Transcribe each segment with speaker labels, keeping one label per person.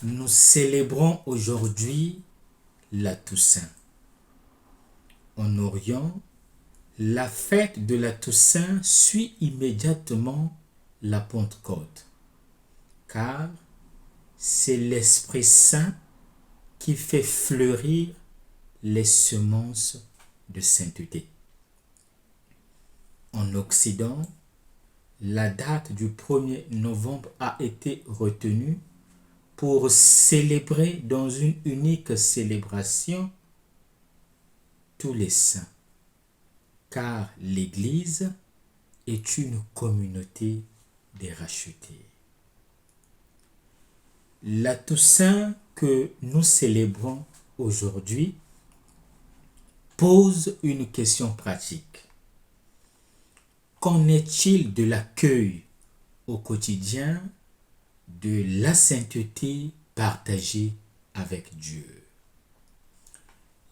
Speaker 1: Nous célébrons aujourd'hui la Toussaint. En Orient, la fête de la Toussaint suit immédiatement la Pentecôte, car c'est l'Esprit Saint qui fait fleurir les semences de sainteté. En Occident, la date du 1er novembre a été retenue pour célébrer dans une unique célébration tous les saints, car l'Église est une communauté des rachetés. La Toussaint que nous célébrons aujourd'hui pose une question pratique. Qu'en est-il de l'accueil au quotidien de la sainteté partagée avec Dieu?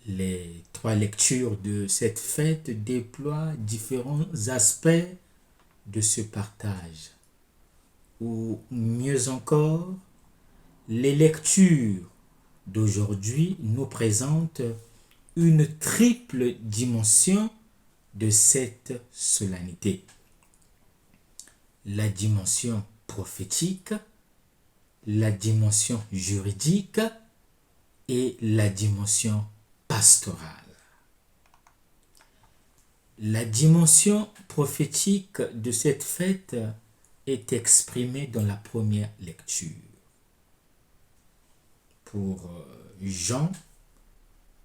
Speaker 1: Les 3 lectures de cette fête déploient différents aspects de ce partage. Ou mieux encore, les lectures d'aujourd'hui nous présentent une triple dimension de cette solennité. La dimension prophétique, la dimension juridique et la dimension pastorale. La dimension prophétique de cette fête est exprimée dans la première lecture. Pour Jean,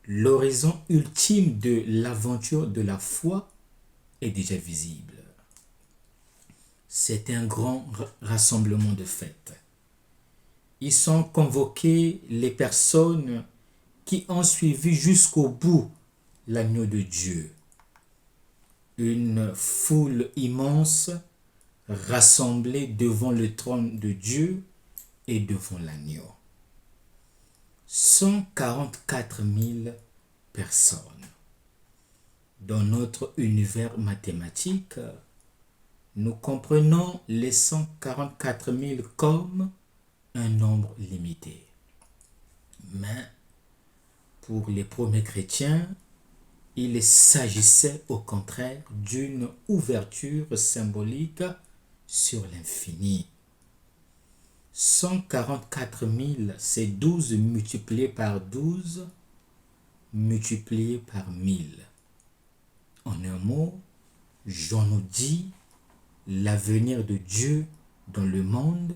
Speaker 1: l'horizon ultime de l'aventure de la foi est déjà visible. C'est un grand rassemblement de fêtes. Y sont convoquées les personnes qui ont suivi jusqu'au bout l'agneau de Dieu. Une foule immense rassemblée devant le trône de Dieu et devant l'agneau. 144 000 personnes. Dans notre univers mathématique, nous comprenons les 144 000 comme un nombre limité. Mais pour les premiers chrétiens, il s'agissait au contraire d'une ouverture symbolique sur l'infini. 144 000, c'est 12 multiplié par 12, multiplié par 1000. En un mot, Jean nous dit, l'avenir de Dieu dans le monde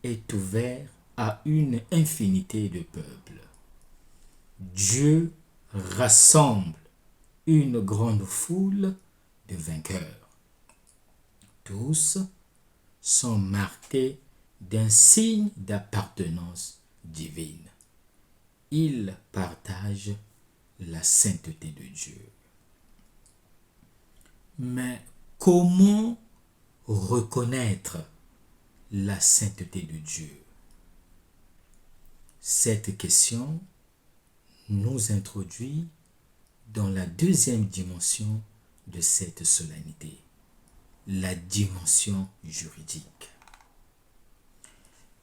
Speaker 1: est ouvert à une infinité de peuples. Dieu rassemble une grande foule de vainqueurs. Tous sont marqués d'un signe d'appartenance divine. Ils partagent la sainteté de Dieu. Mais comment reconnaître la sainteté de Dieu? Cette question nous introduit dans la deuxième dimension de cette solennité, la dimension juridique.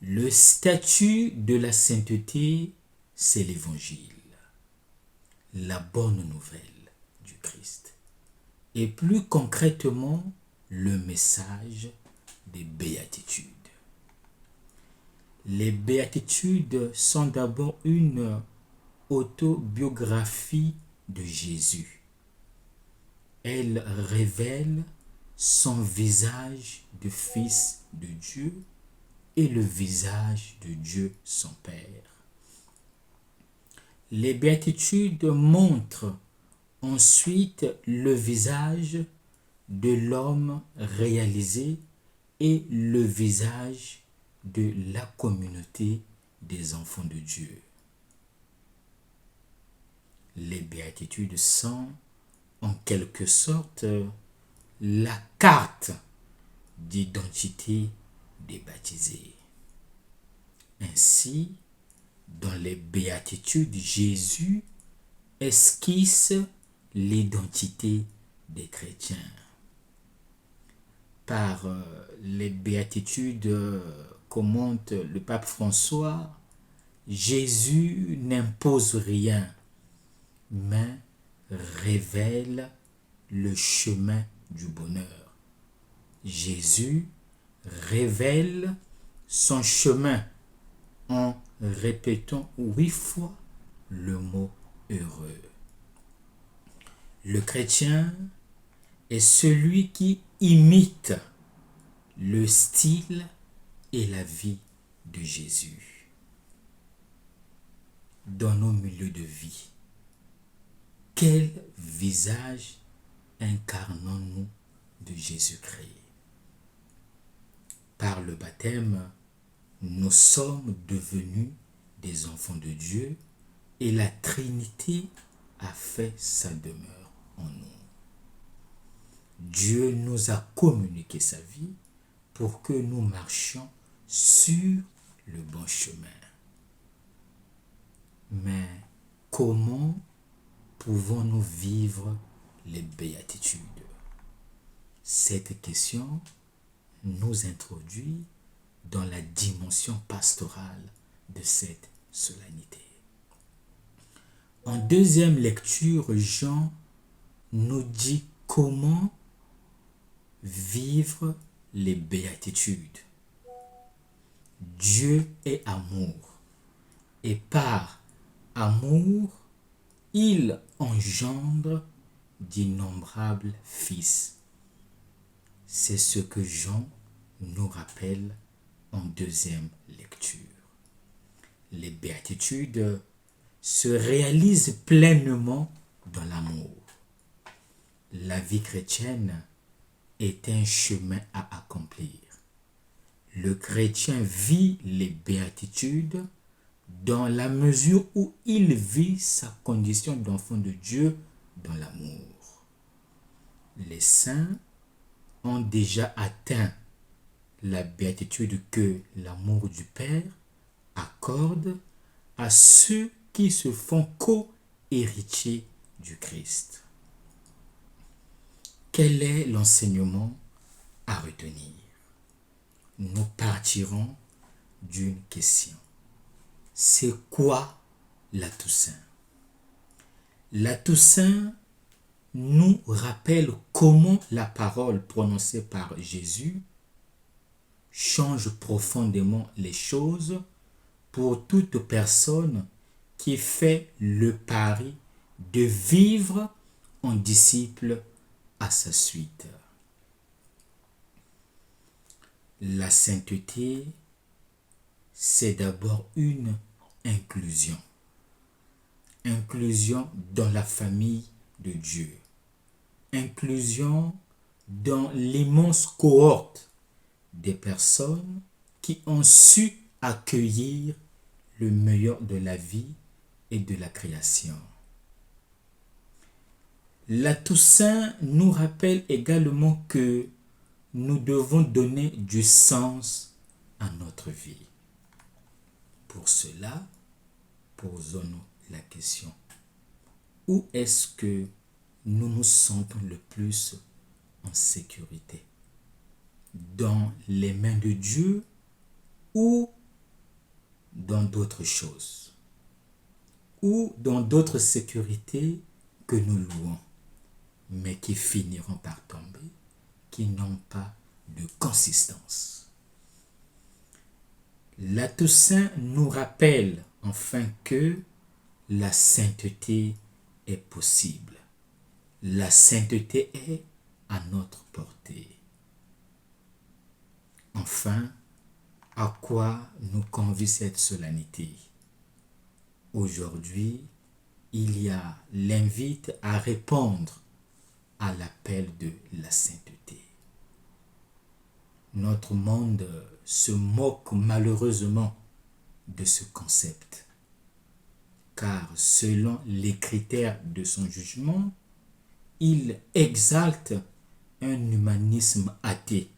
Speaker 1: Le statut de la sainteté, c'est l'évangile, la bonne nouvelle du Christ, et plus concrètement, le message des béatitudes. Les béatitudes sont d'abord une autobiographie de Jésus. Elles révèlent son visage de fils de Dieu et le visage de Dieu son Père. Les béatitudes montrent ensuite le visage de l'homme réalisé et le visage de la communauté des enfants de Dieu. Les béatitudes sont en quelque sorte la carte d'identité des baptisés. Ainsi, dans les béatitudes, Jésus esquisse l'identité des chrétiens. Par les béatitudes commente le pape François, Jésus n'impose rien, mais révèle le chemin du bonheur. Jésus révèle son chemin en répétant 8 fois le mot heureux. Le chrétien est celui qui imite le style et la vie de Jésus. Dans nos milieux de vie, quel visage incarnons-nous de Jésus-Christ? Par le baptême, nous sommes devenus des enfants de Dieu et la Trinité a fait sa demeure en nous. Dieu nous a communiqué sa vie pour que nous marchions sur le bon chemin. Mais comment pouvons-nous vivre les béatitudes? Cette question nous introduit dans la dimension pastorale de cette solennité. En deuxième lecture, Jean nous dit comment vivre les béatitudes. Dieu est amour et par amour, il engendre d'innombrables fils. C'est ce que Jean nous rappelle en deuxième lecture. Les béatitudes se réalisent pleinement dans l'amour. La vie chrétienne est un chemin à accomplir. Le chrétien vit les béatitudes dans la mesure où il vit sa condition d'enfant de Dieu dans l'amour. Les saints ont déjà atteint la béatitude que l'amour du Père accorde à ceux qui se font co-héritiers du Christ. Quel est l'enseignement à retenir? Nous partirons d'une question. C'est quoi la Toussaint? La Toussaint nous rappelle comment la parole prononcée par Jésus change profondément les choses pour toute personne qui fait le pari de vivre en disciple à sa suite. La sainteté, c'est d'abord une inclusion. Inclusion dans la famille de Dieu. Inclusion dans l'immense cohorte des personnes qui ont su accueillir le meilleur de la vie et de la création. La Toussaint nous rappelle également que nous devons donner du sens à notre vie. Pour cela, posons-nous la question. Où est-ce que nous nous sentons le plus en sécurité? Dans les mains de Dieu ou dans d'autres choses? Ou dans d'autres sécurités que nous louons, mais qui finiront par tomber, qui n'ont pas de consistance. La Toussaint nous rappelle enfin que la sainteté est possible. La sainteté est à notre portée. Enfin, à quoi nous convie cette solennité? Aujourd'hui, il y a l'invite à répondre à l'appel de la sainteté. Notre monde se moque malheureusement de ce concept, car selon les critères de son jugement, il exalte un humanisme athée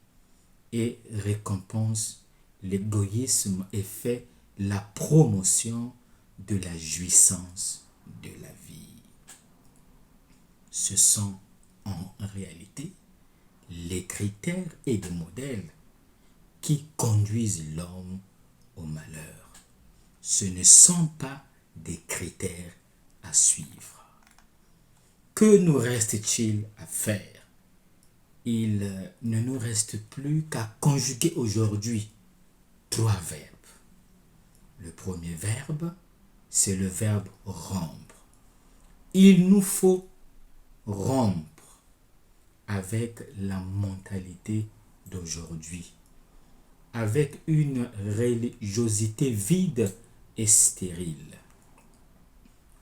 Speaker 1: et récompense l'égoïsme et fait la promotion de la jouissance de la vie. Ce sont en réalité les critères et les modèles qui conduisent l'homme au malheur. ce ne sont pas des critères à suivre. Que nous reste-t-il à faire? Il ne nous reste plus qu'à conjuguer aujourd'hui 3 verbes. Le premier verbe, c'est le verbe rompre. Il nous faut rompre avec la mentalité d'aujourd'hui, avec une religiosité vide et stérile.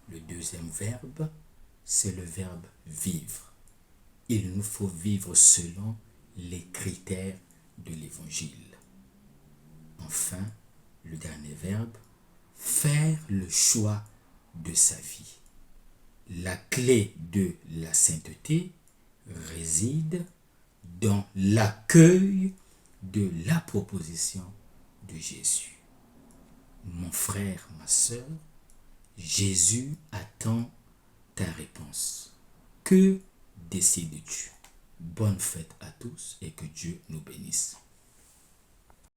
Speaker 1: Le deuxième verbe, c'est le verbe vivre. Il nous faut vivre selon les critères de l'Évangile. Enfin, le dernier verbe, faire le choix de sa vie. La clé de la sainteté réside dans l'accueil de la proposition de Jésus. Mon frère, ma sœur, Jésus attend ta réponse. Que décides-tu? Bonne fête à tous et que Dieu nous bénisse.